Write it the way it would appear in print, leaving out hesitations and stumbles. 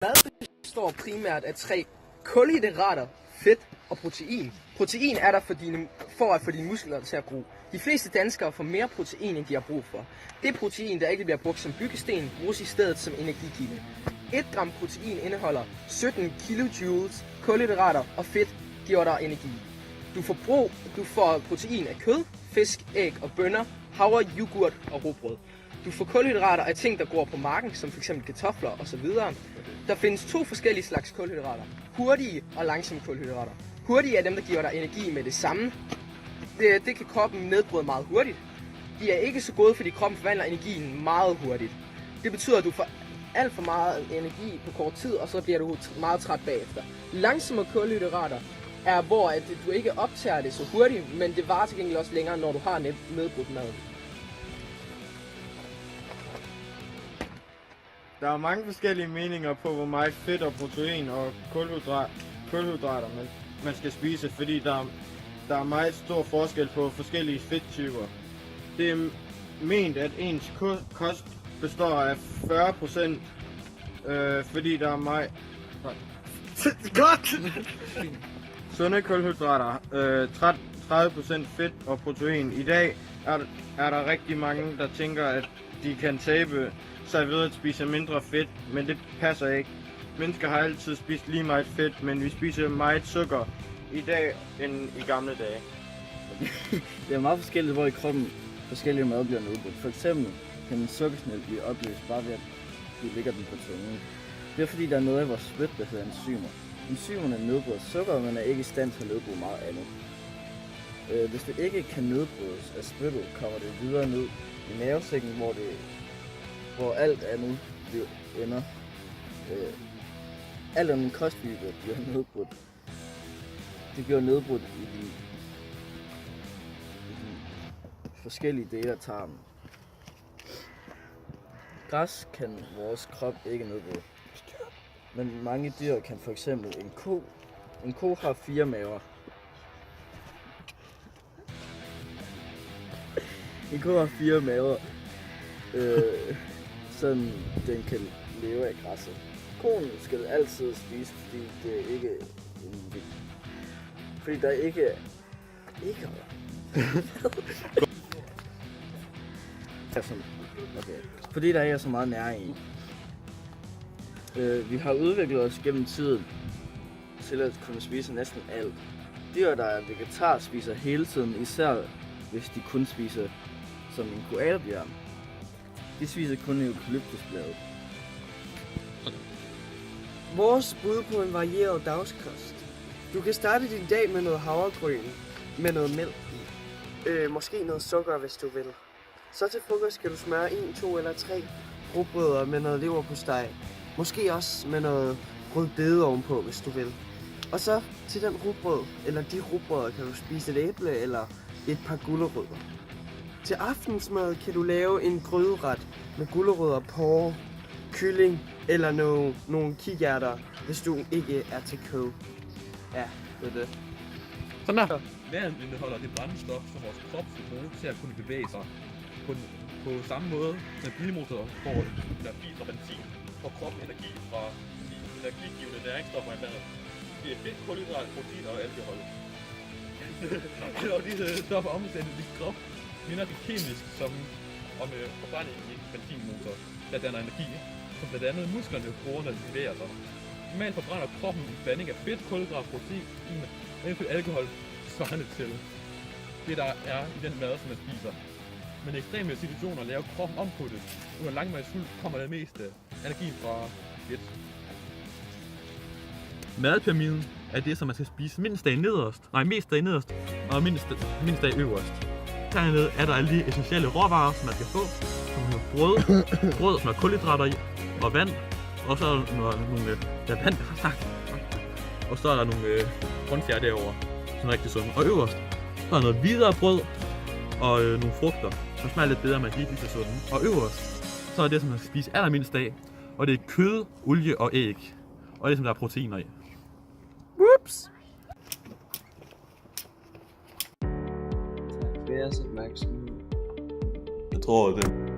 Mad består primært af 3 kulhydrater, fedt og protein. Protein er der for at få dine muskler til at gro. De fleste danskere får mere protein, end de har brug for. Det protein, der ikke bliver brugt som byggesten, bruges i stedet som energikilde. 1 gram protein indeholder 17 kilojoules, kulhydrater og fedt giver dig energi. Du får protein af kød, fisk, æg og bønner, havre, yoghurt og rugbrød. Du får kulhydrater af ting, der går på marken, som f.eks. kartofler osv. Der findes 2 forskellige slags kulhydrater. Hurtige og langsomme kulhydrater. Hurtige er dem, der giver dig energi med det samme. Det kan kroppen nedbryde meget hurtigt. De er ikke så gode, fordi kroppen forvandler energien meget hurtigt. Det betyder, at du får alt for meget energi på kort tid, og så bliver du meget træt bagefter. Langsomme kulhydrater er, hvor du ikke optager det så hurtigt, men det varer til gengæld også længere, når du har nedbrudt maden. Der er mange forskellige meninger på, hvor meget fedt og protein og kulhydrater man skal spise, fordi der er meget stor forskel på forskellige fedttyper. Det er ment, at ens kost består af 40%, fordi der er meget sunde kulhydrater, 30% fedt og protein. I dag er der rigtig mange, der tænker, at de kan tabe sig ved at spise mindre fedt, men det passer ikke. Mennesker har altid spist lige meget fedt, men vi spiser meget sukker i dag end i gamle dage. Det er meget forskelligt, hvor i kroppen forskellige mad bliver nedbrudt. For eksempel kan en sukkersnit blive opløst bare ved at vi lægger den på tungen. Det er fordi, der er noget i vores spyt, der hedder enzymer. Enzymerne nedbryder sukker, men er ikke i stand til at nedbryde meget andet. Hvis det ikke kan nedbrydes af spyttet, kommer det videre ned i mavesækken, hvor alt andet ender. Alt andet kostfiber bliver nedbrudt. Det bliver nedbrudt i de forskellige dele af tarmen. Græs kan vores krop ikke nedbryde. Men mange dyr kan, for eksempel en ko. En ko har 4 maver. En ko har 4 maver, sådan den kan leve af græsset. Koen skal altid spise, fordi det er ikke fordi der ikke okay. Fordi der ikke er så meget næring i. Vi har udviklet os gennem tiden til at kunne spise næsten alt. Dyr, der er vegetar, spiser hele tiden, især hvis de kun spiser som en koalabjørn. De spiser kun eukalyptusblade. Vores bud på en varieret dagskost. Du kan starte din dag med noget havregryn med noget mælk i. Måske noget sukker, hvis du vil. Så til frokost skal du smøre 1, 2 eller 3 rugbrødder med noget leverpostej. Måske også med noget rødbede ovenpå, hvis du vil. Og så til den rugbrød, eller de rugbrødder, kan du spise et æble eller et par gulerødder. Til aftensmad kan du lave en gryderet med gulerødder, porre, kylling eller nogle kikærter, hvis du ikke er til kød. Ja, det er det. Sådan der. Vand indeholder det brændstof, som vores krop skal bruge til at kunne bevæge sig. På samme måde med bilmotorer får der bil og benzin, får kroppen energi fra de energigivende næringsstoffer i vandet. Det er fedt, kulhydrat, protein og alkohol. Og disse stoffer omsættes i krop minder det kemisk som om forbrænding i en benzinmotor, der danner energi, som blandt andet musklerne bruger, når de bevæger sig. Normalt forbrænder kroppen en blanding af fedt, kulhydrat, protein og eventuelt alkohol svarende til det, der er i den mad, som man spiser. Men i ekstreme situationer laver kroppen om på det. Under langvarig sult kommer det meste energi fra fedt. Madpyramiden er det, som man skal spise mest af nederst og mindst af øverst. Dernede er der alle de essentielle råvarer, som man skal få, som er brød, som er kulhydrater i, og vand, og så er der nogle vand, og så er der nogle grøntsager derovre, som er rigtig sunde. Og øverst, så er der noget videre brød og nogle frugter, som smager lidt bedre, men de er lige så sunde. Og øverst, så er det, som man skal spise allermindst af, og det er kød, olie og æg, og det, som der er proteiner i. Whoops! Færres opmærksomhed. Jeg tror, det